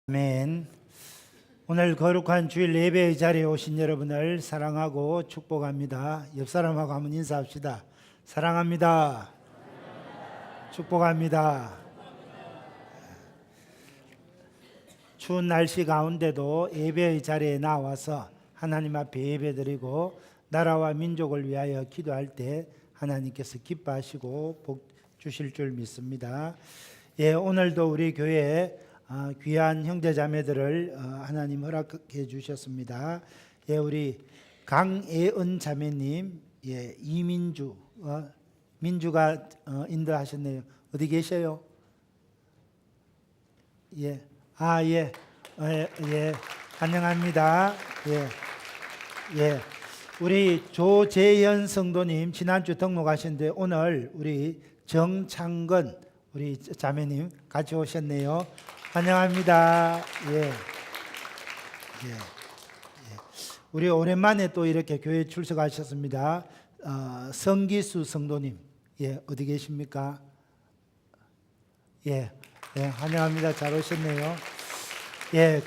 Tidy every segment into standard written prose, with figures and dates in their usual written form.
아멘. 오늘 거룩한 주일 예배의 자리에 오신 여러분을 사랑하고 축복합니다. 옆 사람하고 한번 인사합시다. 사랑합니다. 축복합니다. 추운 날씨 가운데도 예배의 자리에 나와서 하나님 앞에 예배드리고 나라와 민족을 위하여 기도할 때 하나님께서 기뻐하시고 복 주실 줄 믿습니다. 오늘도 우리 교회에 귀한 형제자매들을 하나님 허락해 주셨습니다. 우리 강예은 자매님, 이민주, 민주가 인도하셨네요. 어디 계셔요? 환영합니다. 우리 조재현 성도님 지난주 등록하셨는데 오늘 우리 정창건 우리 자매님 같이 오셨네요. 환영합니다. 우리 오랜만에 또 이렇게 교회 출석하셨습니다. 성기수 성도님, 어디 계십니까? 환영합니다. 잘 오셨네요.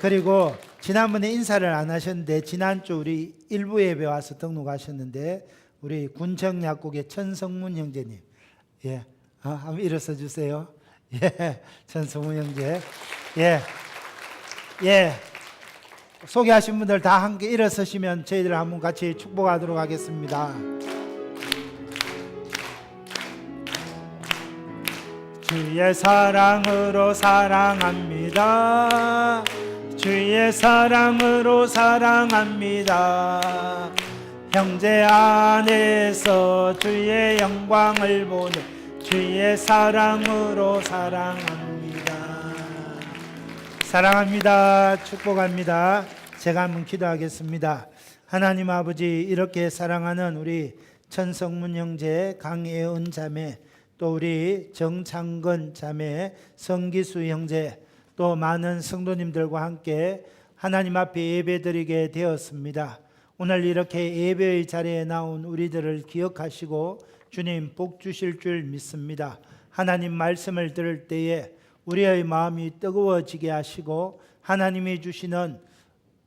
그리고 지난번에 인사를 안 하셨는데 지난주 우리 일부 예배 와서 등록하셨는데 우리 군청약국의 천성문 형제님, 한번 일어서 주세요. 천성문 형제. 소개하신 분들 다 함께 일어서시면 저희들 한번 같이 축복하도록 하겠습니다. 주의 사랑으로 사랑합니다. 주의 사랑으로 사랑합니다. 형제 안에서 주의 영광을 보는 주의 사랑으로 사랑합니다. 사랑합니다. 축복합니다. 제가 한번 기도하겠습니다. 하나님 아버지, 이렇게 사랑하는 우리 천성문 형제, 강예은 자매, 또 우리 정창건 자매, 성기수 형제, 또 많은 성도님들과 함께 하나님 앞에 예배드리게 되었습니다. 오늘 이렇게 예배의 자리에 나온 우리들을 기억하시고 주님 복 주실 줄 믿습니다. 하나님 말씀을 들을 때에 우리의 마음이 뜨거워지게 하시고 하나님이 주시는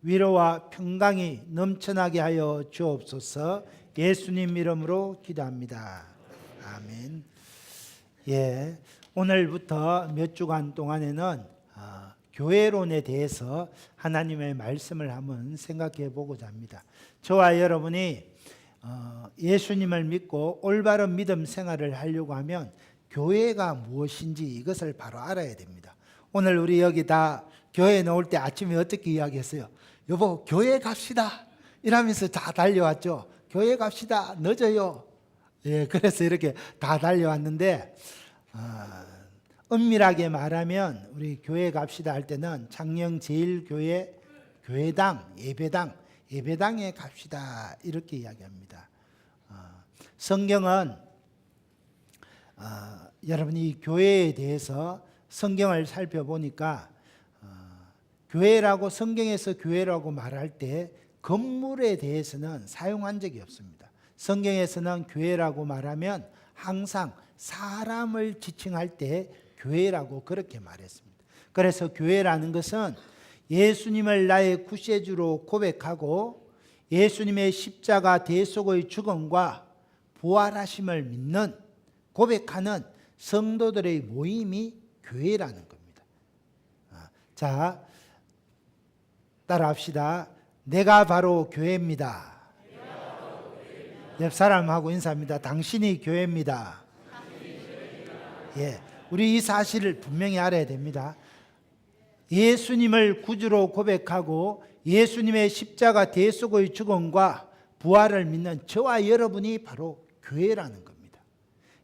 위로와 평강이 넘쳐나게 하여 주옵소서. 예수님 이름으로 기도합니다. 아멘. 오늘부터 몇 주간 동안에는 교회론에 대해서 하나님의 말씀을 한번 생각해 보고자 합니다. 저와 여러분이 예수님을 믿고 올바른 믿음 생활을 하려고 하면 교회가 무엇인지 이것을 바로 알아야 됩니다. 오늘 우리 여기 다 교회에 나올 때 아침에 어떻게 이야기했어요? 여보, 교회 갑시다 이러면서 다 달려왔죠. 교회 갑시다, 늦어요. 그래서 이렇게 다 달려왔는데 엄밀하게 말하면 우리 교회 갑시다 할 때는 창녕제일교회 교회당, 예배당에 갑시다 이렇게 이야기합니다. 성경은 여러분이 교회에 대해서 성경을 살펴보니까 교회라고 성경에서 교회라고 말할 때 건물에 대해서는 사용한 적이 없습니다. 성경에서는 교회라고 말하면 항상 사람을 지칭할 때 교회라고 그렇게 말했습니다. 그래서 교회라는 것은 예수님을 나의 구세주로 고백하고 예수님의 십자가 대속의 죽음과 부활하심을 믿는 고백하는 성도들의 모임이 교회라는 겁니다. 자, 따라합시다. 내가 바로 교회입니다. 옆 사람하고 인사합니다. 당신이 교회입니다. 우리 이 사실을 분명히 알아야 됩니다. 예수님을 구주로 고백하고 예수님의 십자가 대속의 죽음과 부활을 믿는 저와 여러분이 바로 교회라는 겁니다.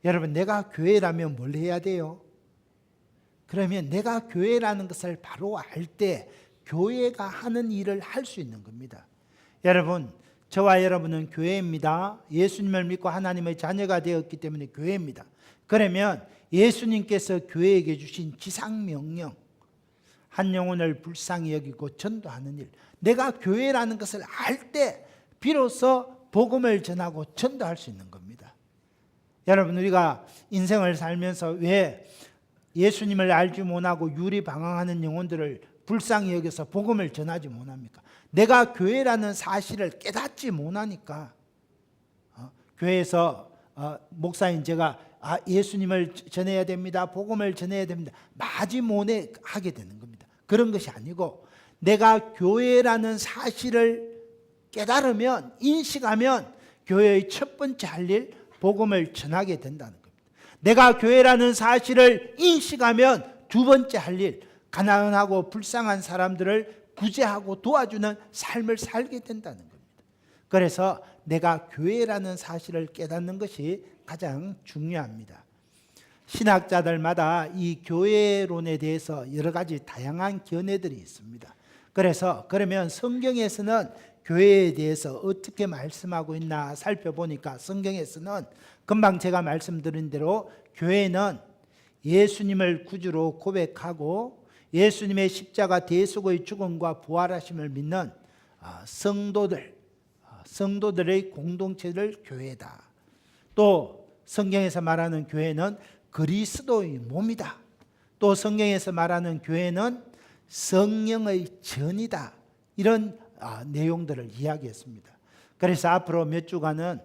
여러분, 내가 교회라면 뭘 해야 돼요? 그러면 내가 교회라는 것을 바로 알 때 교회가 하는 일을 할 수 있는 겁니다. 여러분, 저와 여러분은 교회입니다. 예수님을 믿고 하나님의 자녀가 되었기 때문에 교회입니다. 그러면 예수님께서 교회에게 주신 지상명령, 한 영혼을 불쌍히 여기고 전도하는 일, 내가 교회라는 것을 알 때 비로소 복음을 전하고 전도할 수 있는 겁니다. 여러분, 우리가 인생을 살면서 왜 예수님을 알지 못하고 유리방황하는 영혼들을 불쌍히 여겨서 복음을 전하지 못합니까? 내가 교회라는 사실을 깨닫지 못하니까 교회에서 목사인 제가 예수님을 전해야 됩니다, 복음을 전해야 됩니다, 마지못해 하게 되는 겁니다. 그런 것이 아니고 내가 교회라는 사실을 깨달으면, 인식하면 교회의 첫 번째 할 일, 복음을 전하게 된다는 겁니다. 내가 교회라는 사실을 인식하면 두 번째 할 일, 가난하고 불쌍한 사람들을 구제하고 도와주는 삶을 살게 된다는 겁니다. 그래서 내가 교회라는 사실을 깨닫는 것이 가장 중요합니다. 신학자들마다 이 교회론에 대해서 여러 가지 다양한 견해들이 있습니다. 그러면 성경에서는 교회에 대해서 어떻게 말씀하고 있나 살펴보니까, 성경에서는 금방 제가 말씀드린 대로 교회는 예수님을 구주로 고백하고 예수님의 십자가 대속의 죽음과 부활하심을 믿는 성도들의 공동체를 교회다. 또 성경에서 말하는 교회는 그리스도의 몸이다. 또 성경에서 말하는 교회는 성령의 전이다. 이런 내용들을 이야기했습니다. 그래서 앞으로 몇 주간은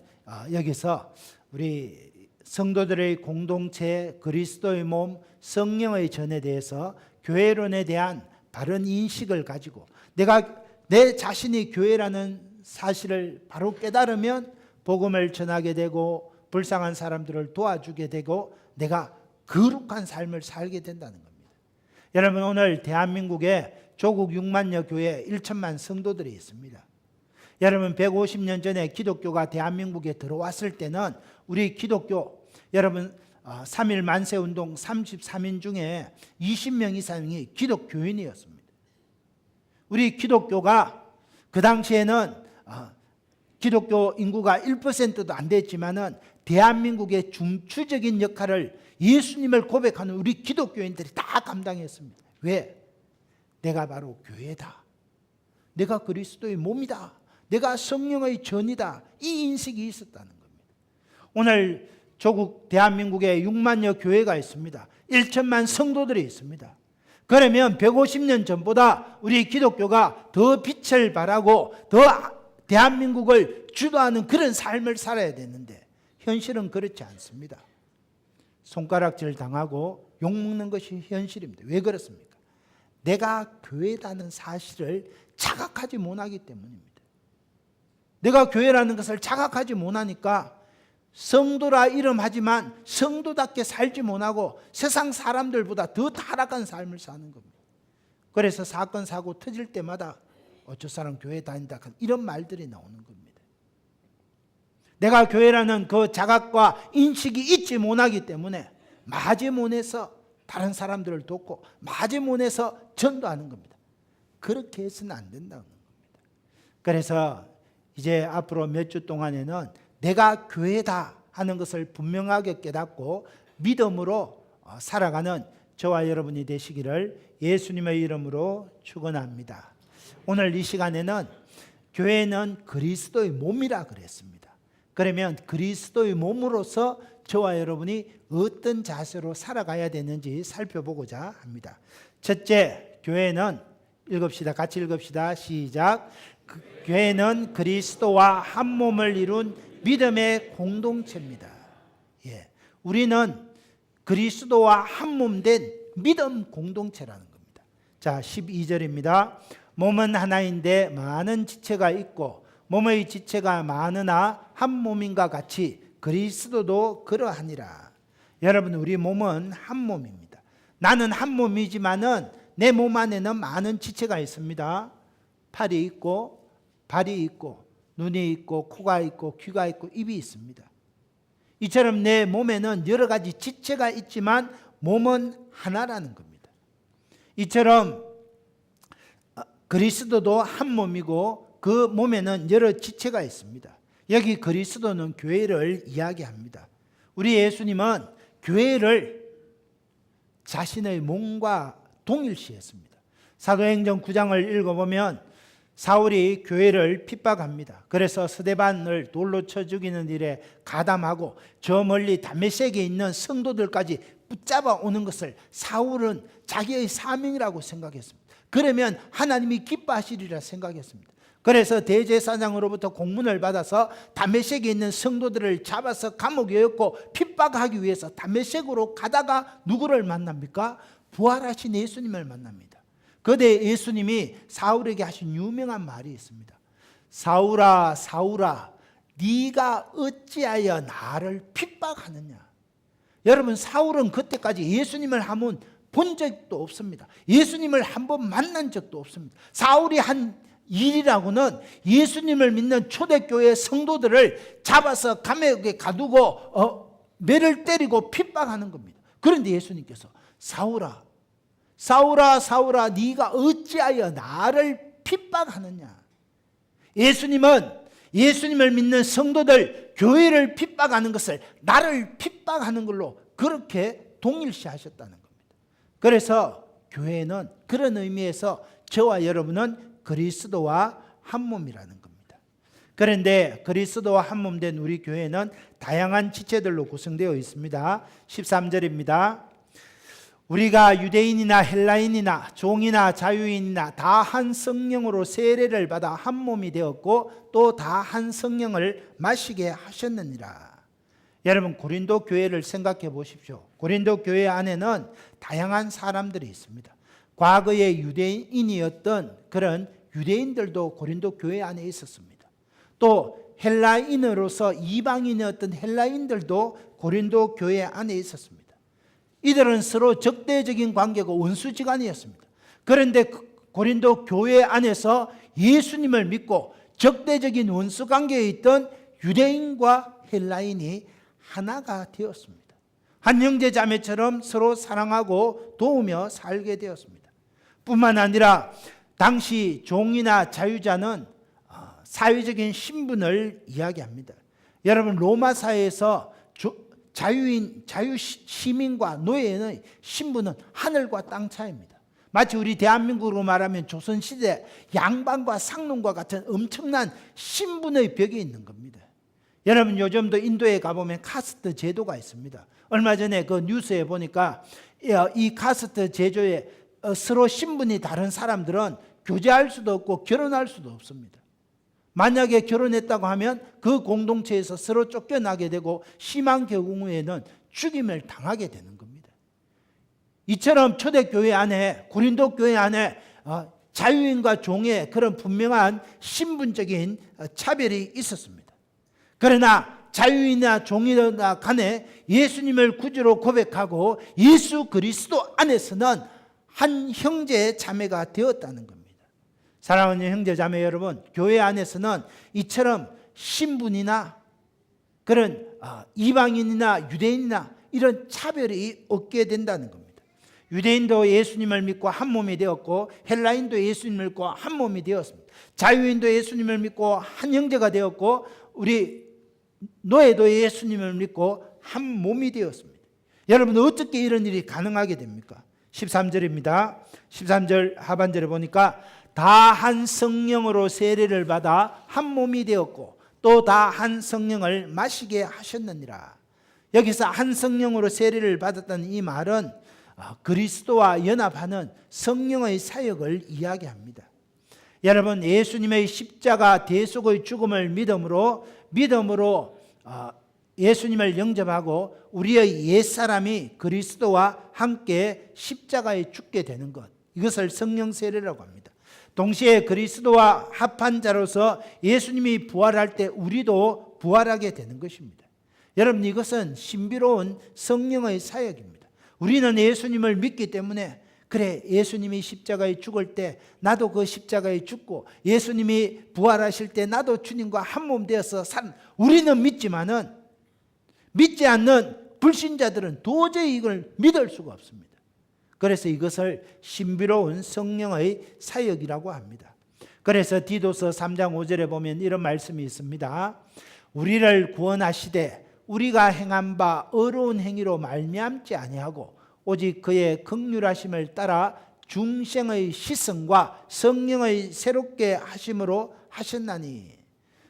여기서 우리 성도들의 공동체, 그리스도의 몸, 성령의 전에 대해서 교회론에 대한 바른 인식을 가지고 내가 내 자신이 교회라는 사실을 바로 깨달으면 복음을 전하게 되고 불쌍한 사람들을 도와주게 되고 내가 거룩한 삶을 살게 된다는 겁니다. 여러분, 오늘 대한민국에 조국 6만여 교회 1천만 성도들이 있습니다. 여러분, 150년 전에 기독교가 대한민국에 들어왔을 때는 우리 기독교, 여러분 3.1 만세운동 33인 중에 20명 이상이 기독교인이었습니다. 우리 기독교가 그 당시에는 기독교 인구가 1%도 안 됐지만은 대한민국의 중추적인 역할을 예수님을 고백하는 우리 기독교인들이 다 감당했습니다. 왜? 내가 바로 교회다. 내가 그리스도의 몸이다. 내가 성령의 전이다. 이 인식이 있었다는 겁니다. 오늘 조국 대한민국에 6만여 교회가 있습니다. 1천만 성도들이 있습니다. 그러면 150년 전보다 우리 기독교가 더 빛을 발하고 더 대한민국을 주도하는 그런 삶을 살아야 되는데 현실은 그렇지 않습니다. 손가락질 당하고 욕먹는 것이 현실입니다. 왜 그렇습니까? 내가 교회라는 사실을 자각하지 못하기 때문입니다. 내가 교회라는 것을 자각하지 못하니까 성도라 이름하지만 성도답게 살지 못하고 세상 사람들보다 더 타락한 삶을 사는 겁니다. 그래서 사건 사고 터질 때마다 저 사람 교회 다닌다 이런 말들이 나오는 겁니다. 내가 교회라는 그 자각과 인식이 있지 못하기 때문에 마지못해서 다른 사람들을 돕고 마지못해서 전도하는 겁니다. 그렇게 해서는 안 된다는 겁니다. 그래서 이제 앞으로 몇 주 동안에는 내가 교회다 하는 것을 분명하게 깨닫고 믿음으로 살아가는 저와 여러분이 되시기를 예수님의 이름으로 축원합니다. 오늘 이 시간에는 교회는 그리스도의 몸이라 그랬습니다. 그러면 그리스도의 몸으로서 저와 여러분이 어떤 자세로 살아가야 되는지 살펴보고자 합니다. 첫째, 교회는 같이 읽읍시다. 시작. 교회는 그리스도와 한 몸을 이룬 믿음의 공동체입니다. 우리는 그리스도와 한 몸 된 믿음 공동체라는 겁니다. 자, 12절입니다. 몸은 하나인데 많은 지체가 있고 몸의 지체가 많으나 한 몸인가 같이 그리스도도 그러하니라. 여러분, 우리 몸은 한 몸입니다. 나는 한 몸이지만은 내 몸 안에는 많은 지체가 있습니다. 팔이 있고 발이 있고 눈이 있고 코가 있고 귀가 있고 입이 있습니다. 이처럼 내 몸에는 여러 가지 지체가 있지만 몸은 하나라는 겁니다. 이처럼 그리스도도 한 몸이고 그 몸에는 여러 지체가 있습니다. 여기 그리스도는 교회를 이야기합니다. 우리 예수님은 교회를 자신의 몸과 동일시했습니다. 사도행전 9장을 읽어보면 사울이 교회를 핍박합니다. 그래서 스데반을 돌로 쳐 죽이는 일에 가담하고 저 멀리 다메섹에 있는 성도들까지 붙잡아 오는 것을 사울은 자기의 사명이라고 생각했습니다. 그러면 하나님이 기뻐하시리라 생각했습니다. 그래서 대제사장으로부터 공문을 받아서 다메섹에 있는 성도들을 잡아서 감옥에 넣고 핍박하기 위해서 다메섹으로 가다가 누구를 만납니까? 부활하신 예수님을 만납니다. 그때 예수님이 사울에게 하신 유명한 말이 있습니다. 사울아 사울아 네가 어찌하여 나를 핍박하느냐. 여러분, 사울은 그때까지 예수님을 한번 본 적도 없습니다. 예수님을 한번 만난 적도 없습니다. 사울이 한 일이라고는 예수님을 믿는 초대교회 성도들을 잡아서 감옥에 가두고 매를 때리고 핍박하는 겁니다. 그런데 예수님께서 사울아 사울아 사울아 네가 어찌하여 나를 핍박하느냐. 예수님은 예수님을 믿는 성도들, 교회를 핍박하는 것을 나를 핍박하는 걸로 그렇게 동일시하셨다는 겁니다. 그래서 교회는 그런 의미에서 저와 여러분은 그리스도와 한 몸이라는 겁니다. 그런데 그리스도와 한 몸 된 우리 교회는 다양한 지체들로 구성되어 있습니다. 13절입니다. 우리가 유대인이나 헬라인이나 종이나 자유인이나 다 한 성령으로 세례를 받아 한 몸이 되었고 또 다 한 성령을 마시게 하셨느니라. 여러분, 고린도 교회를 생각해 보십시오. 고린도 교회 안에는 다양한 사람들이 있습니다. 과거에 유대인이었던 그런 유대인들도 고린도 교회 안에 있었습니다. 또 헬라인으로서 이방인이었던 헬라인들도 고린도 교회 안에 있었습니다. 이들은 서로 적대적인 관계가 원수지간이었습니다. 그런데 고린도 교회 안에서 예수님을 믿고 적대적인 원수 관계에 있던 유대인과 헬라인이 하나가 되었습니다. 한 형제 자매처럼 서로 사랑하고 도우며 살게 되었습니다. 뿐만 아니라 당시 종이나 자유자는 사회적인 신분을 이야기합니다. 여러분, 로마 사회에서 자유시민과 노예의 신분은 하늘과 땅 차이입니다. 마치 우리 대한민국으로 말하면 조선시대 양반과 상놈과 같은 엄청난 신분의 벽이 있는 겁니다. 여러분, 요즘도 인도에 가보면 카스트 제도가 있습니다. 얼마 전에 그 뉴스에 보니까 이 카스트 제도에 서로 신분이 다른 사람들은 교제할 수도 없고 결혼할 수도 없습니다. 만약에 결혼했다고 하면 그 공동체에서 서로 쫓겨나게 되고 심한 경우에는 죽임을 당하게 되는 겁니다. 이처럼 초대교회 안에, 고린도 교회 안에 자유인과 종의 그런 분명한 신분적인 차별이 있었습니다. 그러나 자유인이나 종이나 간에 예수님을 구주로 고백하고 예수 그리스도 안에서는 한 형제 자매가 되었다는 겁니다. 사랑하는 형제 자매 여러분, 교회 안에서는 이처럼 신분이나 그런 이방인이나 유대인이나 이런 차별이 없게 된다는 겁니다. 유대인도 예수님을 믿고 한 몸이 되었고 헬라인도 예수님을 믿고 한 몸이 되었습니다. 자유인도 예수님을 믿고 한 형제가 되었고 우리 노예도 예수님을 믿고 한 몸이 되었습니다. 여러분, 어떻게 이런 일이 가능하게 됩니까? 13절입니다. 13절 하반절에 보니까 다 한 성령으로 세례를 받아 한 몸이 되었고 또 다 한 성령을 마시게 하셨느니라. 여기서 한 성령으로 세례를 받았다는 이 말은 그리스도와 연합하는 성령의 사역을 이야기합니다. 여러분, 예수님의 십자가 대속의 죽음을 믿음으로 예수님을 영접하고 우리의 옛사람이 그리스도와 함께 십자가에 죽게 되는 것, 이것을 성령 세례라고 합니다. 동시에 그리스도와 합한 자로서 예수님이 부활할 때 우리도 부활하게 되는 것입니다. 여러분, 이것은 신비로운 성령의 사역입니다. 우리는 예수님을 믿기 때문에 그래, 예수님이 십자가에 죽을 때 나도 그 십자가에 죽고 예수님이 부활하실 때 나도 주님과 한 몸 되어서 산, 우리는 믿지만은 믿지 않는 불신자들은 도저히 이걸 믿을 수가 없습니다. 그래서 이것을 신비로운 성령의 사역이라고 합니다. 그래서 디도서 3장 5절에 보면 이런 말씀이 있습니다. 우리를 구원하시되 우리가 행한 바 어려운 행위로 말미암지 아니하고 오직 그의 긍휼하심을 따라 중생의 시성과 성령의 새롭게 하심으로 하셨나니.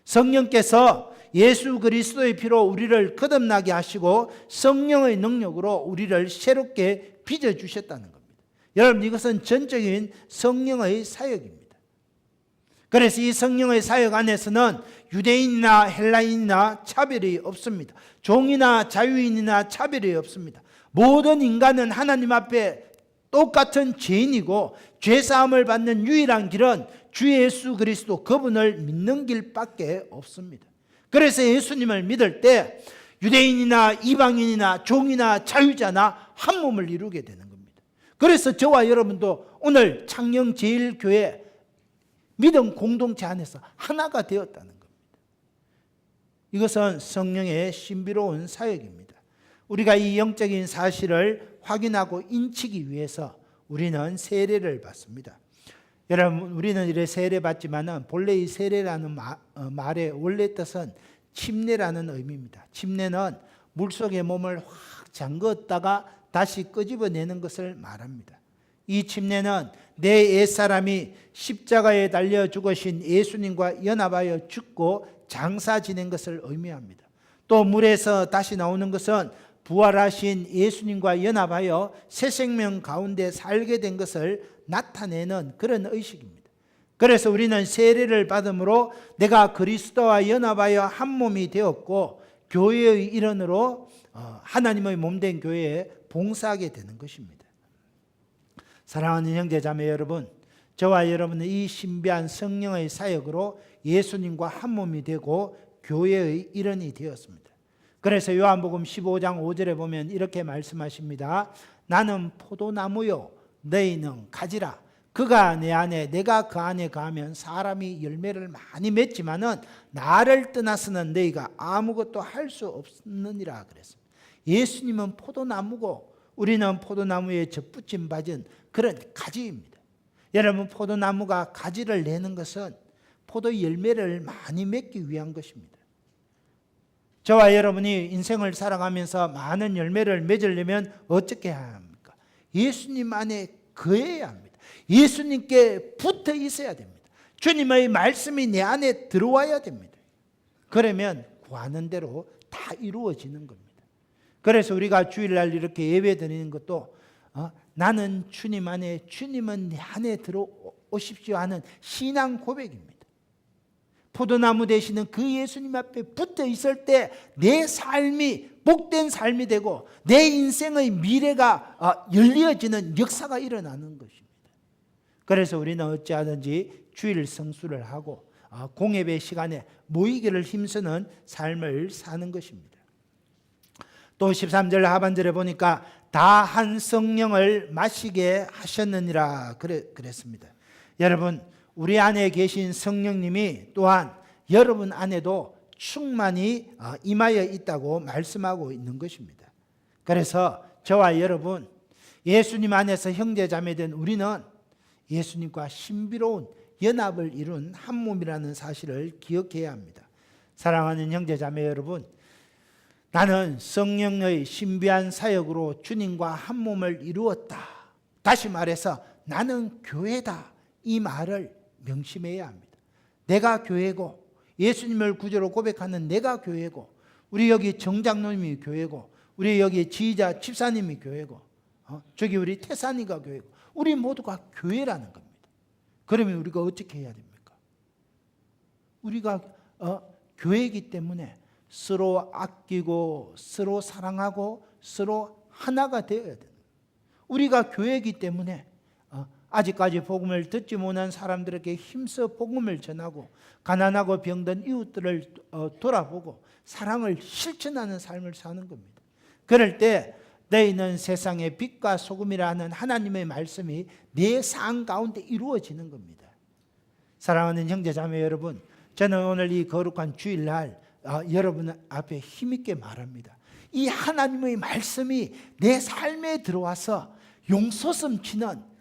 성령께서 예수 그리스도의 피로 우리를 거듭나게 하시고 성령의 능력으로 우리를 새롭게 빚어주셨다는 겁니다. 여러분, 이것은 전적인 성령의 사역입니다. 그래서 이 성령의 사역 안에서는 유대인이나 헬라인이나 차별이 없습니다. 종이나 자유인이나 차별이 없습니다. 모든 인간은 하나님 앞에 똑같은 죄인이고 죄사함을 받는 유일한 길은 주 예수 그리스도 그분을 믿는 길밖에 없습니다. 그래서 예수님을 믿을 때 유대인이나 이방인이나 종이나 자유자나 한 몸을 이루게 되는 겁니다. 그래서 저와 여러분도 오늘 창녕제일교회 믿음 공동체 안에서 하나가 되었다는 겁니다. 이것은 성령의 신비로운 사역입니다. 우리가 이 영적인 사실을 확인하고 인치기 위해서 우리는 세례를 받습니다. 여러분, 우리는 이래 세례 받지만은 본래 이 세례라는 말의 원래 뜻은 침례라는 의미입니다. 침례는 물속에 몸을 확 잠궜다가 다시 끄집어내는 것을 말합니다. 이 침례는 내 옛사람이 십자가에 달려 죽으신 예수님과 연합하여 죽고 장사 지낸 것을 의미합니다. 또 물에서 다시 나오는 것은 부활하신 예수님과 연합하여 새 생명 가운데 살게 된 것을 나타내는 그런 의식입니다. 그래서 우리는 세례를 받음으로 내가 그리스도와 연합하여 한 몸이 되었고 교회의 일원으로 하나님의 몸된 교회에 봉사하게 되는 것입니다. 사랑하는 형제자매 여러분, 저와 여러분은 이 신비한 성령의 사역으로 예수님과 한 몸이 되고 교회의 일원이 되었습니다. 그래서 요한복음 15장 5절에 보면 이렇게 말씀하십니다. 나는 포도나무요 너희는 가지라. 그가 내 안에 내가 그 안에 가면 사람이 열매를 많이 맺지만은 나를 떠나서는 너희가 아무것도 할 수 없느니라 그랬습니다. 예수님은 포도나무고 우리는 포도나무에 접붙임 받은 그런 가지입니다. 여러분, 포도나무가 가지를 내는 것은 포도 열매를 많이 맺기 위한 것입니다. 저와 여러분이 인생을 살아가면서 많은 열매를 맺으려면 어떻게 해야 합니까? 예수님 안에 거해야 합니다. 예수님께 붙어 있어야 됩니다. 주님의 말씀이 내 안에 들어와야 됩니다. 그러면 구하는 대로 다 이루어지는 겁니다. 그래서 우리가 주일날 이렇게 예배 드리는 것도 나는 주님 안에, 주님은 내 안에 들어오십시오 하는 신앙 고백입니다. 포도나무 되시는 그 예수님 앞에 붙어 있을 때 내 삶이 복된 삶이 되고 내 인생의 미래가 열려지는 역사가 일어나는 것입니다. 그래서 우리는 어찌하든지 주일 성수를 하고 공예배 시간에 모이기를 힘쓰는 삶을 사는 것입니다. 또 13절 하반절에 보니까 다 한 성령을 마시게 하셨느니라 그랬습니다. 여러분, 우리 안에 계신 성령님이 또한 여러분 안에도 충만히 임하여 있다고 말씀하고 있는 것입니다. 그래서 저와 여러분, 예수님 안에서 형제자매된 우리는 예수님과 신비로운 연합을 이룬 한 몸이라는 사실을 기억해야 합니다. 사랑하는 형제자매 여러분, 나는 성령의 신비한 사역으로 주님과 한 몸을 이루었다. 다시 말해서 나는 교회다. 이 말을 명심해야 합니다. 내가 교회고 예수님을 구주로 고백하는 내가 교회고 우리 여기 정장로님이 교회고 우리 여기 지휘자 집사님이 교회고 저기 우리 태산이가 교회고 우리 모두가 교회라는 겁니다. 그러면 우리가 어떻게 해야 됩니까? 우리가 교회이기 때문에 서로 아끼고 서로 사랑하고 서로 하나가 되어야 됩니다. 우리가 교회이기 때문에 아직까지 복음을 듣지 못한 사람들에게 힘써 복음을 전하고 가난하고 병든 이웃들을 돌아보고 사랑을 실천하는 삶을 사는 겁니다. 그럴 때 너희는 세상의 빛과 소금이라는 하나님의 말씀이 내 삶 가운데 이루어지는 겁니다. 사랑하는 형제자매 여러분, 저는 오늘 이 거룩한 주일날 여러분 앞에 힘있게 말합니다. 이 하나님의 말씀이 내 삶에 들어와서 용솟음치는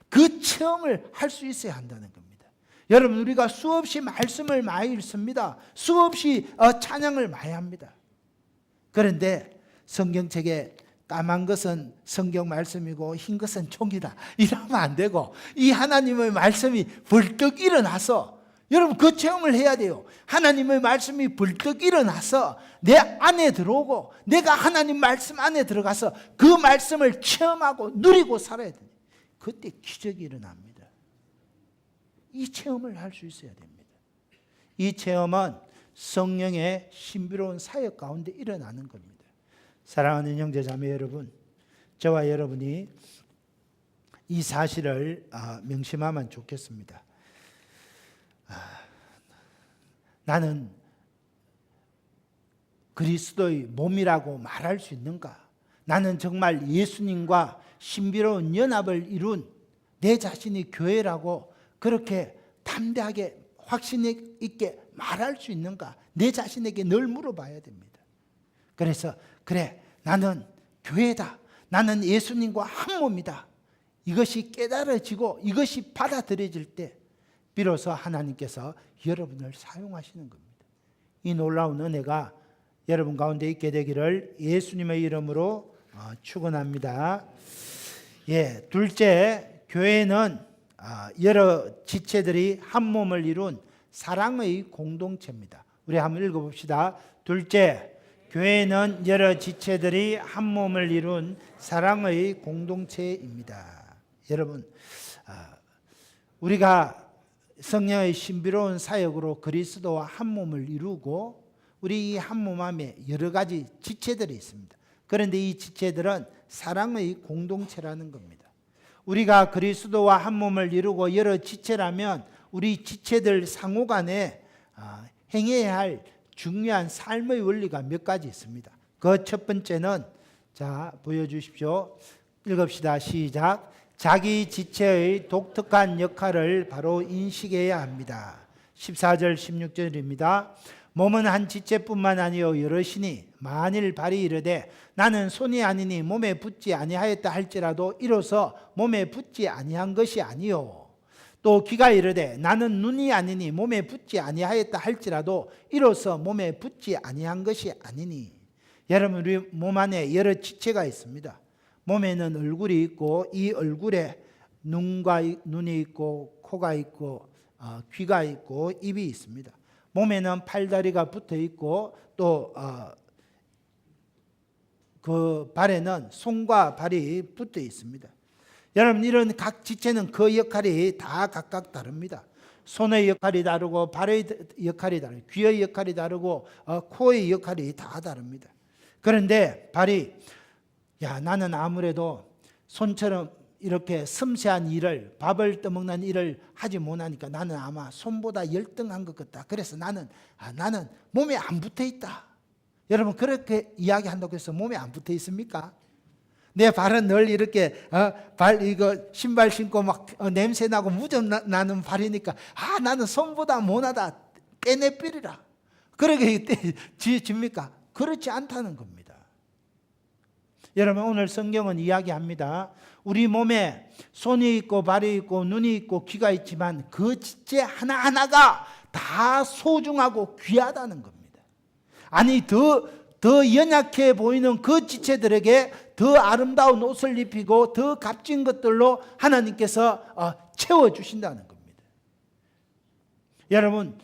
그 체험을 할 수 있어야 한다는 겁니다. 여러분, 우리가 수없이 말씀을 많이 읽습니다. 수없이 찬양을 많이 합니다. 그런데 성경책에 까만 것은 성경 말씀이고 흰 것은 종이다 이러면 안 되고 이 하나님의 말씀이 벌떡 일어나서 여러분 그 체험을 해야 돼요. 하나님의 말씀이 벌떡 일어나서 내 안에 들어오고 내가 하나님 말씀 안에 들어가서 그 말씀을 체험하고 누리고 살아야 돼요. 그때 기적이 일어납니다. 이 체험을 할 수 있어야 됩니다. 이 체험은 성령의 신비로운 사역 가운데 일어나는 겁니다. 사랑하는 형제 자매 여러분, 저와 여러분이 이 사실을 명심하면 좋겠습니다. 나는 그리스도의 몸이라고 말할 수 있는가? 나는 정말 예수님과 신비로운 연합을 이룬 내 자신이 교회라고 그렇게 담대하게 확신 있게 말할 수 있는가? 내 자신에게 늘 물어봐야 됩니다. 그래서 그래, 나는 교회다. 나는 예수님과 한 몸이다. 이것이 깨달아지고 이것이 받아들여질 때 비로소 하나님께서 여러분을 사용하시는 겁니다. 이 놀라운 은혜가 여러분 가운데 있게 되기를 예수님의 이름으로 축원합니다. 둘째, 교회는 여러 지체들이 한 몸을 이룬 사랑의 공동체입니다. 우리 한번 읽어봅시다. 둘째, 교회는 여러 지체들이 한 몸을 이룬 사랑의 공동체입니다. 여러분, 우리가 성령의 신비로운 사역으로 그리스도와 한 몸을 이루고 우리 이 한 몸 안에 여러 가지 지체들이 있습니다. 그런데 이 지체들은 사랑의 공동체라는 겁니다. 우리가 그리스도와 한 몸을 이루고 여러 지체라면 우리 지체들 상호 간에 행해야 할 중요한 삶의 원리가 몇 가지 있습니다. 그 첫 번째는 보여주십시오. 읽읍시다. 시작. 자기 지체의 독특한 역할을 바로 인식해야 합니다. 14절 16절입니다. 몸은 한 지체뿐만 아니요 여럿이니 만일 발이 이르되 나는 손이 아니니 몸에 붙지 아니하였다 할지라도 이로써 몸에 붙지 아니한 것이 아니요 또 귀가 이르되 나는 눈이 아니니 몸에 붙지 아니하였다 할지라도 이로써 몸에 붙지 아니한 것이 아니니. 여러분, 우리 몸 안에 여러 지체가 있습니다. 몸에는 얼굴이 있고 이 얼굴에 눈이 있고 코가 있고 귀가 있고 입이 있습니다. 몸에는 팔다리가 붙어 있고 또 그 발에는 손과 발이 붙어 있습니다. 여러분, 이런 각 지체는 그 역할이 다 각각 다릅니다. 손의 역할이 다르고 발의 역할이 다르고 귀의 역할이 다르고 코의 역할이 다 다릅니다. 그런데 발이 나는 아무래도 손처럼 이렇게 섬세한 일을 밥을 떠먹는 일을 하지 못하니까 나는 아마 손보다 열등한 것 같다. 그래서 나는 몸에 안 붙어 있다. 여러분 그렇게 이야기한다고 해서 몸에 안 붙어 있습니까? 내 발은 늘 이렇게 신발 신고 막 냄새 나고 무좀 나는 발이니까 나는 손보다 못하다. 떼내삐리라. 그렇게 지집니까? 그렇지 않다는 겁니다. 여러분, 오늘 성경은 이야기합니다. 우리 몸에 손이 있고 발이 있고 눈이 있고 귀가 있지만 그 지체 하나하나가 다 소중하고 귀하다는 겁니다. 아니 더 연약해 보이는 그 지체들에게 더 아름다운 옷을 입히고 더 값진 것들로 하나님께서 채워주신다는 겁니다. 여러분,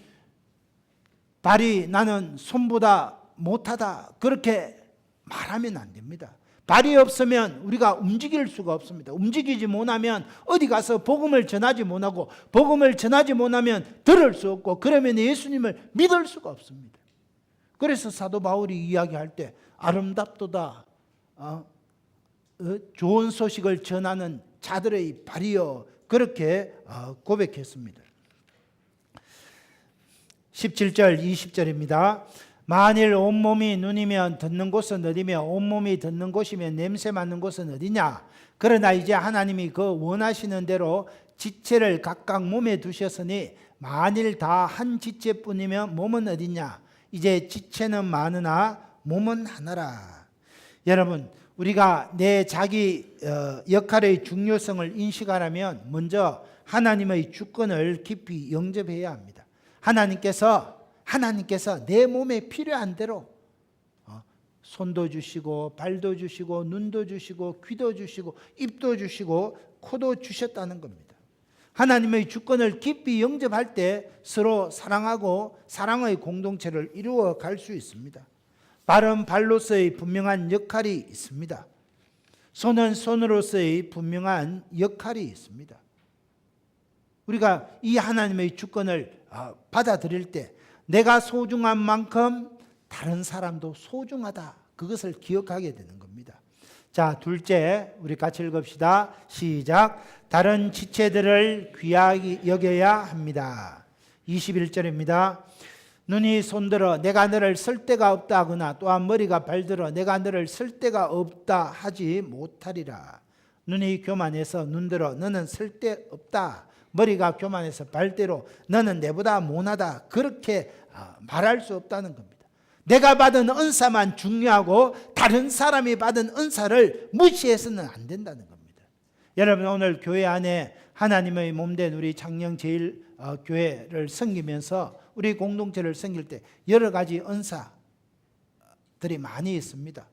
발이 나는 손보다 못하다 그렇게 말하면 안 됩니다. 발이 없으면 우리가 움직일 수가 없습니다. 움직이지 못하면 어디 가서 복음을 전하지 못하고 복음을 전하지 못하면 들을 수 없고 그러면 예수님을 믿을 수가 없습니다. 그래서 사도 바울이 이야기할 때 아름답도다 좋은 소식을 전하는 자들의 발이여 그렇게 고백했습니다. 17절 20절입니다. 만일 온몸이 눈이면 듣는 곳은 어디며 온몸이 듣는 곳이면 냄새 맡는 곳은 어디냐. 그러나 이제 하나님이 그 원하시는 대로 지체를 각각 몸에 두셨으니 만일 다 한 지체뿐이면 몸은 어디냐. 이제 지체는 많으나 몸은 하나라. 여러분, 우리가 내 자기 역할의 중요성을 인식하려면 먼저 하나님의 주권을 깊이 영접해야 합니다. 하나님께서 내 몸에 필요한 대로 손도 주시고 발도 주시고 눈도 주시고 귀도 주시고 입도 주시고 코도 주셨다는 겁니다. 하나님의 주권을 깊이 영접할 때 서로 사랑하고 사랑의 공동체를 이루어 갈 수 있습니다. 발은 발로서의 분명한 역할이 있습니다. 손은 손으로서의 분명한 역할이 있습니다. 우리가 이 하나님의 주권을 받아들일 때 내가 소중한 만큼 다른 사람도 소중하다, 그것을 기억하게 되는 겁니다. 자, 둘째, 우리 같이 읽읍시다. 시작. 다른 지체들을 귀하게 여겨야 합니다. 21절입니다. 눈이 손들어 내가 너를 쓸 데가 없다 하거나 또한 머리가 발들어 내가 너를 쓸 데가 없다 하지 못하리라. 눈이 교만해서 눈들어 너는 쓸 데 없다, 머리가 교만해서 발대로 너는 내보다 못하다, 그렇게 말할 수 없다는 겁니다. 내가 받은 은사만 중요하고 다른 사람이 받은 은사를 무시해서는 안 된다는 겁니다. 여러분, 오늘 교회 안에 하나님의 몸된 우리 창녕제일교회를 섬기면서 우리 공동체를 섬길 때 여러 가지 은사들이 많이 있습니다.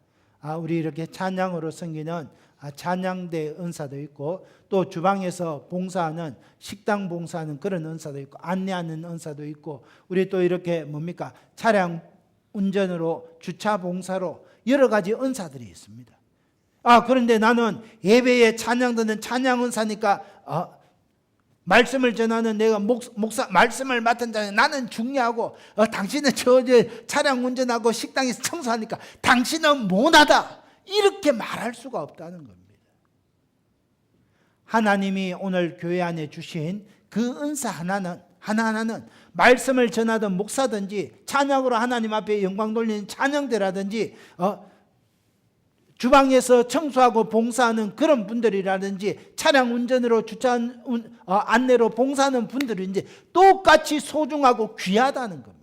우리 이렇게 찬양으로 섬기는 찬양대 은사도 있고, 또 주방에서 봉사하는, 식당 봉사하는 그런 은사도 있고, 안내하는 은사도 있고, 우리 또 이렇게 차량 운전으로, 주차 봉사로 여러 가지 은사들이 있습니다. 그런데 나는 예배에 찬양 듣는 찬양 은사니까 말씀을 전하는 내가 목사 말씀을 맡은 자는 나는 중요하고, 당신은 저 차량 운전하고 식당에서 청소하니까 당신은 못하다, 이렇게 말할 수가 없다는 겁니다. 하나님이 오늘 교회 안에 주신 그 은사 하나하나는 말씀을 전하던 목사든지, 찬양으로 하나님 앞에 영광 돌리는 찬양대라든지, 주방에서 청소하고 봉사하는 그런 분들이라든지, 차량 운전으로 주차 안내로 봉사하는 분들인지 똑같이 소중하고 귀하다는 겁니다.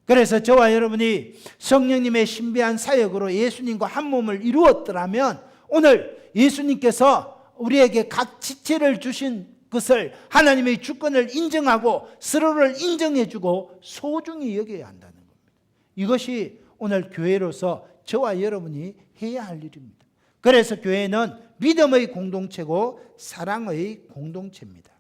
그래서 저와 여러분이 성령님의 신비한 사역으로 예수님과 한 몸을 이루었더라면, 오늘 예수님께서 우리에게 각 지체를 주신 것을 하나님의 주권을 인정하고 서로를 인정해주고 소중히 여겨야 한다는 겁니다. 이것이 오늘 교회로서 저와 여러분이 해야 할 일입니다. 그래서 교회는 믿음의 공동체고 사랑의 공동체입니다.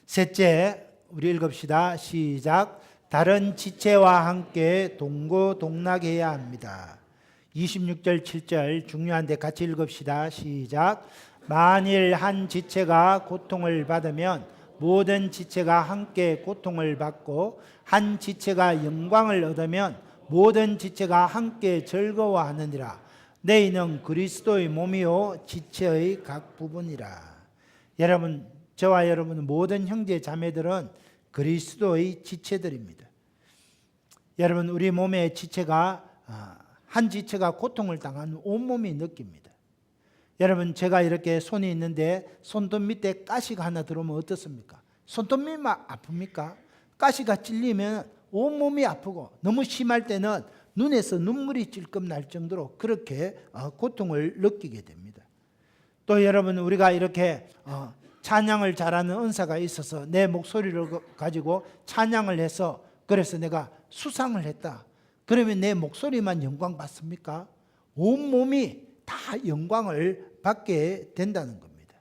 셋째, 우리 읽읍시다. 시작. 다른 지체와 함께 동고동락해야 합니다. 26절 7절 중요한데 같이 읽읍시다. 시작. 만일 한 지체가 고통을 받으면 모든 지체가 함께 고통을 받고, 한 지체가 영광을 얻으면 모든 지체가 함께 즐거워하느니라. 너희는 그리스도의 몸이요 지체의 각 부분이라. 여러분, 저와 여러분 모든 형제 자매들은 그리스도의 지체들입니다. 여러분, 우리 몸의 지체가 한 지체가 고통을 당하는 온몸이 느낍니다. 여러분, 제가 이렇게 손이 있는데 손톱 밑에 가시가 하나 들어오면 어떻습니까? 손톱 밑만 아픕니까? 가시가 찔리면 온몸이 아프고, 너무 심할 때는 눈에서 눈물이 찔끔 날 정도로 그렇게 고통을 느끼게 됩니다. 또 여러분, 우리가 이렇게 찬양을 잘하는 은사가 있어서 내 목소리를 가지고 찬양을 해서, 그래서 내가 수상을 했다, 그러면 내 목소리만 영광 받습니까? 온몸이 다 영광을 받게 된다는 겁니다.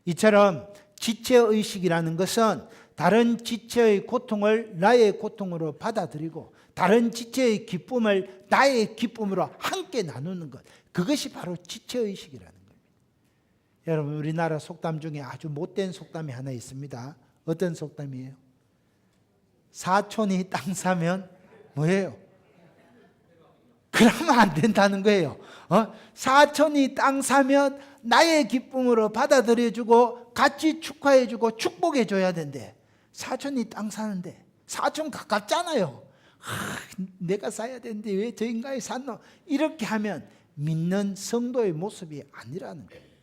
이처럼 지체의식이라는 것은 다른 지체의 고통을 나의 고통으로 받아들이고, 다른 지체의 기쁨을 나의 기쁨으로 함께 나누는 것, 그것이 바로 지체의식이라는 겁니다. 여러분, 우리나라 속담 중에 아주 못된 속담이 하나 있습니다. 어떤 속담이에요? 사촌이 땅 사면 뭐예요? 그러면 안 된다는 거예요. 사촌이 땅 사면 나의 기쁨으로 받아들여주고 같이 축하해주고 축복해줘야 된대. 사촌이 땅 사는데, 사촌 가깝잖아요. 내가 사야 되는데 왜 저 인간이 샀노? 이렇게 하면 믿는 성도의 모습이 아니라는 겁니다.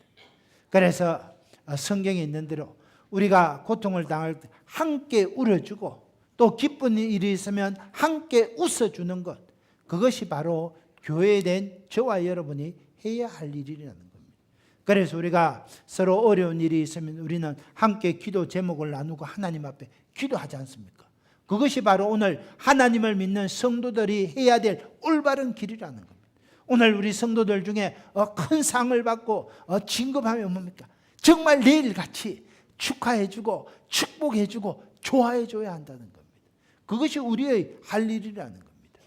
그래서 성경에 있는 대로 우리가 고통을 당할 때 함께 울어주고, 또 기쁜 일이 있으면 함께 웃어주는 것, 그것이 바로 교회된 저와 여러분이 해야 할 일이라는 겁니다. 그래서 우리가 서로 어려운 일이 있으면 우리는 함께 기도 제목을 나누고 하나님 앞에 기도하지 않습니까? 그것이 바로 오늘 하나님을 믿는 성도들이 해야 될 올바른 길이라는 겁니다. 오늘 우리 성도들 중에 큰 상을 받고 진급하면 뭡니까? 정말 내일같이 축하해주고 축복해주고 좋아해줘야 한다는 겁니다. 그것이 우리의 할 일이라는 겁니다.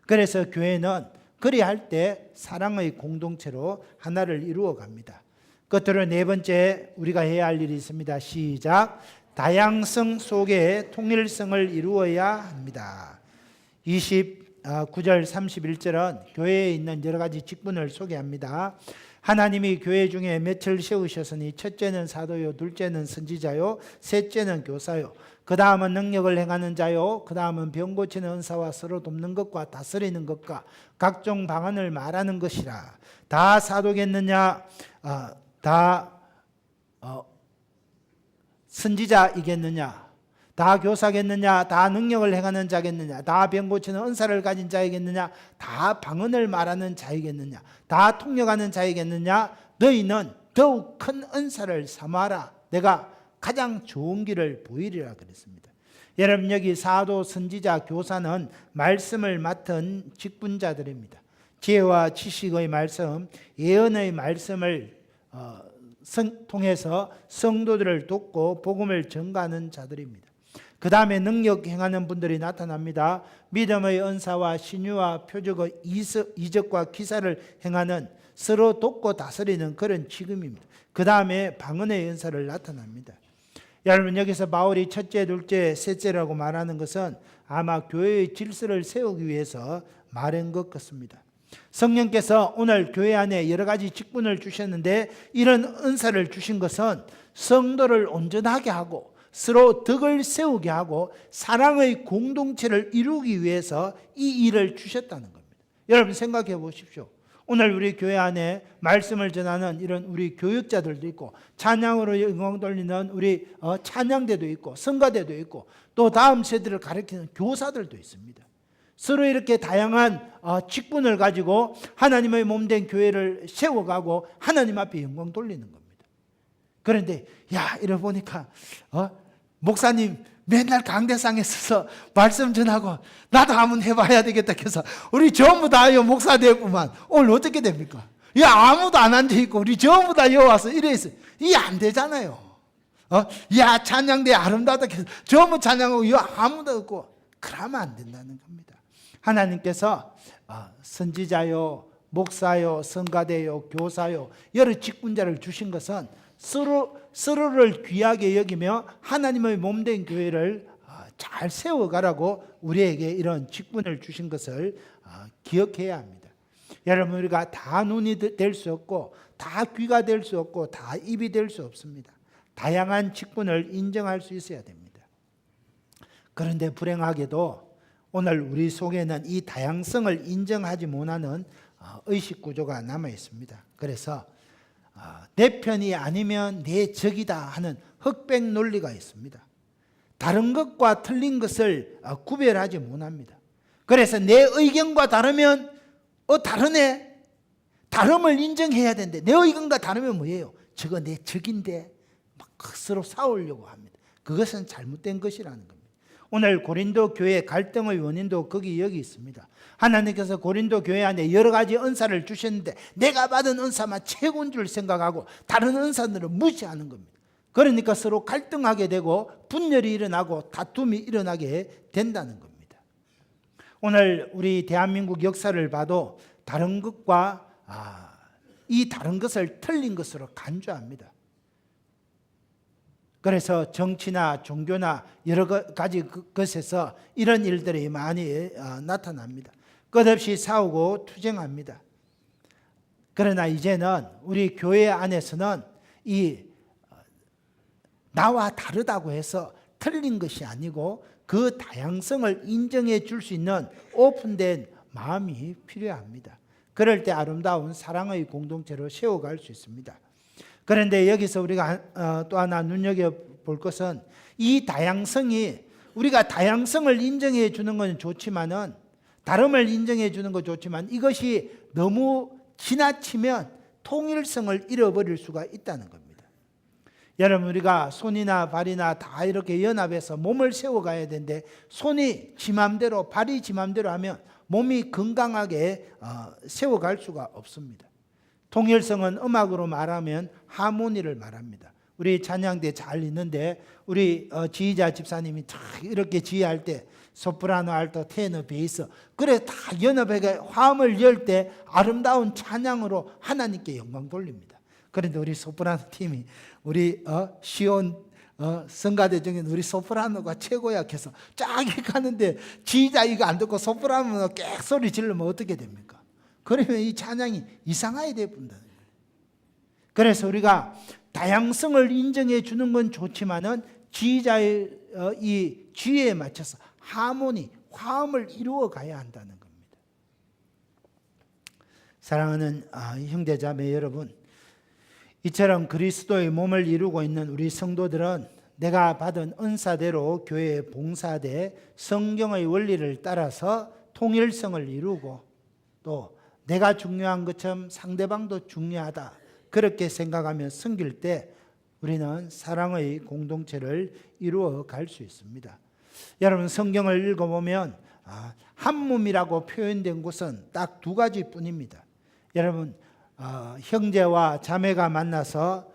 그래서 교회는 그리할 때 사랑의 공동체로 하나를 이루어 갑니다. 끝으로 네 번째 우리가 해야 할 일이 있습니다. 시작. 다양성 속에 통일성을 이루어야 합니다. 29절 31절은 교회에 있는 여러 가지 직분을 소개합니다. 하나님이 교회 중에 맺을 세우셨으니 첫째는 사도요, 둘째는 선지자요, 셋째는 교사요, 그 다음은 능력을 행하는 자요, 그 다음은 병 고치는 은사와 서로 돕는 것과 다스리는 것과 각종 방언을 말하는 것이라. 다 사도겠느냐? 다 선지자이겠느냐? 다 교사겠느냐? 다 능력을 행하는 자겠느냐? 다 병 고치는 은사를 가진 자이겠느냐? 다 방언을 말하는 자이겠느냐? 다 통역하는 자이겠느냐? 너희는 더욱 큰 은사를 삼아라. 내가 가장 좋은 길을 보이리라 그랬습니다. 여러분, 여기 사도, 선지자, 교사는 말씀을 맡은 직분자들입니다. 지혜와 지식의 말씀, 예언의 말씀을 통해서 성도들을 돕고 복음을 전가하는 자들입니다. 그 다음에 능력 행하는 분들이 나타납니다. 믿음의 은사와 신유와 표적의 이적과 기사를 행하는, 서로 돕고 다스리는 그런 직임입니다. 그 다음에 방언의 은사를 나타납니다. 여러분, 여기서 바울이 첫째, 둘째, 셋째라고 말하는 것은 아마 교회의 질서를 세우기 위해서 말한 것 같습니다. 성령께서 오늘 교회 안에 여러 가지 직분을 주셨는데 이런 은사를 주신 것은 성도를 온전하게 하고 서로 덕을 세우게 하고 사랑의 공동체를 이루기 위해서 이 일을 주셨다는 겁니다. 여러분, 생각해 보십시오. 오늘 우리 교회 안에 말씀을 전하는 이런 우리 교육자들도 있고, 찬양으로 영광 돌리는 우리 찬양대도 있고, 성가대도 있고, 또 다음 세대를 가르치는 교사들도 있습니다. 서로 이렇게 다양한 직분을 가지고 하나님의 몸된 교회를 세워가고 하나님 앞에 영광 돌리는 겁니다. 그런데 이러 보니까 목사님 맨날 강대상에 서서 말씀 전하고 나도 한번 해봐야 되겠다 해서 우리 전부 다 목사 되었구만. 오늘 어떻게 됩니까? 아무도 안 앉아있고 우리 전부 다 와서 이래 있어요. 이게 안 되잖아요. 찬양대 아름다다 해서 전부 찬양하고 아무도 없고 그러면 안 된다는 겁니다. 하나님께서 선지자요, 목사요, 성가대요, 교사요, 여러 직분자를 주신 것은 서로를 귀하게 여기며 하나님의 몸된 교회를 잘 세워가라고 우리에게 이런 직분을 주신 것을 기억해야 합니다. 여러분, 우리가 다 눈이 될 수 없고 다 귀가 될 수 없고 다 입이 될 수 없습니다. 다양한 직분을 인정할 수 있어야 됩니다. 그런데 불행하게도 오늘 우리 속에는 이 다양성을 인정하지 못하는 의식 구조가 남아 있습니다. 그래서 내 편이 아니면 내 적이다 하는 흑백 논리가 있습니다. 다른 것과 틀린 것을 구별하지 못합니다. 그래서 내 의견과 다르면 다르네. 다름을 인정해야 되는데 내 의견과 다르면 뭐예요? 저거 내 적인데 막 서로 싸우려고 합니다. 그것은 잘못된 것이라는 겁니다. 오늘 고린도 교회 갈등의 원인도 여기 있습니다. 하나님께서 고린도 교회 안에 여러 가지 은사를 주셨는데 내가 받은 은사만 최고인 줄 생각하고 다른 은사들은 무시하는 겁니다. 그러니까 서로 갈등하게 되고 분열이 일어나고 다툼이 일어나게 된다는 겁니다. 오늘 우리 대한민국 역사를 봐도 다른 것과 이 다른 것을 틀린 것으로 간주합니다. 그래서 정치나 종교나 여러 가지 것에서 이런 일들이 많이 나타납니다. 끝없이 싸우고 투쟁합니다. 그러나 이제는 우리 교회 안에서는 이 나와 다르다고 해서 틀린 것이 아니고 그 다양성을 인정해 줄 수 있는 오픈된 마음이 필요합니다. 그럴 때 아름다운 사랑의 공동체로 세워갈 수 있습니다. 그런데 여기서 우리가 또 하나 눈여겨볼 것은 이 다양성이 우리가 다양성을 인정해 주는 건 좋지만은 다름을 인정해 주는 건 좋지만 이것이 너무 지나치면 통일성을 잃어버릴 수가 있다는 겁니다. 여러분, 우리가 손이나 발이나 다 이렇게 연합해서 몸을 세워가야 되는데 손이 지 맘대로 발이 지 맘대로 하면 몸이 건강하게 세워갈 수가 없습니다. 통일성은 음악으로 말하면 하모니를 말합니다. 우리 찬양대 잘 있는데 우리 지휘자 집사님이 참 이렇게 지휘할 때 소프라노, 알토, 테너, 베이스 그래 다 연합하게 화음을 열 때 아름다운 찬양으로 하나님께 영광 돌립니다. 그런데 우리 소프라노 팀이 우리 시온 성가대 중에 우리 소프라노가 최고야 해서 쫙 가는데 지휘자 이거 안 듣고 소프라노가 깨 소리 지르면 어떻게 됩니까? 그러면 이 찬양이 이상하게 되어본다는 거예요. 그래서 우리가 다양성을 인정해 주는 건 좋지만은 지휘자의 이 지혜에 맞춰서 하모니, 화음을 이루어 가야 한다는 겁니다. 사랑하는 형제자매 여러분, 이처럼 그리스도의 몸을 이루고 있는 우리 성도들은 내가 받은 은사대로 교회에 봉사돼 성경의 원리를 따라서 통일성을 이루고 또 내가 중요한 것처럼 상대방도 중요하다 그렇게 생각하며 섬길 때 우리는 사랑의 공동체를 이루어 갈 수 있습니다. 여러분 성경을 읽어보면 한 몸이라고 표현된 곳은 딱 두 가지뿐입니다. 여러분 형제와 자매가 만나서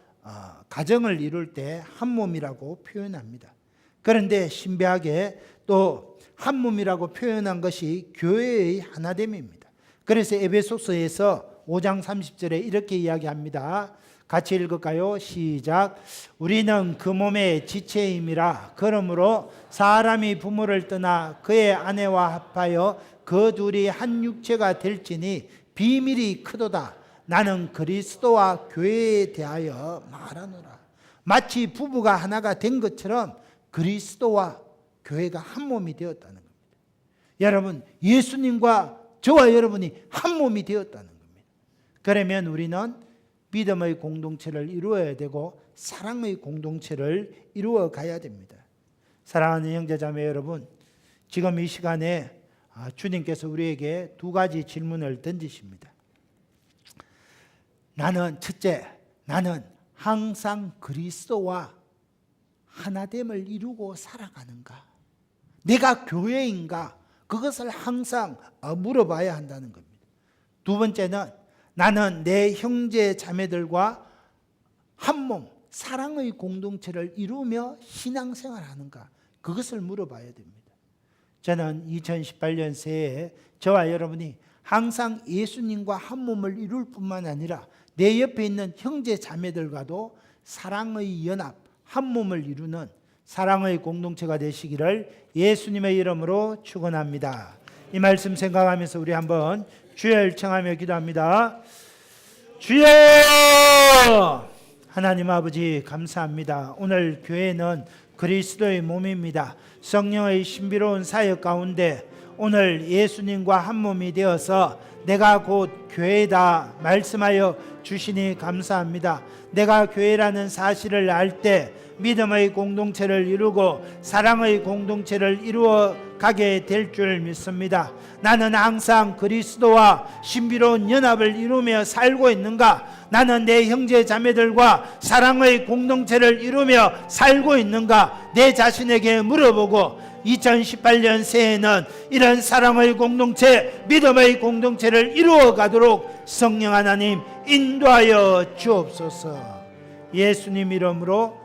가정을 이룰 때 한 몸이라고 표현합니다. 그런데 신비하게 또 한 몸이라고 표현한 것이 교회의 하나됨입니다. 그래서 에베소서에서 5장 30절에 이렇게 이야기합니다. 같이 읽을까요? 시작. 우리는 그 몸의 지체임이라. 그러므로 사람이 부모를 떠나 그의 아내와 합하여 그 둘이 한 육체가 될지니 비밀이 크도다. 나는 그리스도와 교회에 대하여 말하노라. 마치 부부가 하나가 된 것처럼 그리스도와 교회가 한 몸이 되었다는 겁니다. 여러분 예수님과 저와 여러분이 한 몸이 되었다는 겁니다. 그러면 우리는 믿음의 공동체를 이루어야 되고 사랑의 공동체를 이루어 가야 됩니다. 사랑하는 형제자매 여러분, 지금 이 시간에 주님께서 우리에게 두 가지 질문을 던지십니다. 첫째, 나는 항상 그리스도와 하나됨을 이루고 살아가는가? 내가 교회인가? 그것을 항상 물어봐야 한다는 겁니다. 두 번째는 나는 내 형제 자매들과 한 몸, 사랑의 공동체를 이루며 신앙생활하는가? 그것을 물어봐야 됩니다. 저는 2018년 새해에 저와 여러분이 항상 예수님과 한 몸을 이룰 뿐만 아니라 내 옆에 있는 형제 자매들과도 사랑의 연합, 한 몸을 이루는 사랑의 공동체가 되시기를 예수님의 이름으로 축원합니다. 이 말씀 생각하면서 우리 한번 주여 청하며 기도합니다. 주여! 하나님 아버지 감사합니다. 오늘 교회는 그리스도의 몸입니다. 성령의 신비로운 사역 가운데 오늘 예수님과 한 몸이 되어서 내가 곧 교회다 말씀하여 주시니 감사합니다. 내가 교회라는 사실을 알 때 믿음의 공동체를 이루고 사랑의 공동체를 이루어 가게 될 줄 믿습니다. 나는 항상 그리스도와 신비로운 연합을 이루며 살고 있는가? 나는 내 형제 자매들과 사랑의 공동체를 이루며 살고 있는가? 내 자신에게 물어보고 2018년 새해에는 이런 사랑의 공동체, 믿음의 공동체를 이루어 가도록 성령 하나님 인도하여 주옵소서. 예수님 이름으로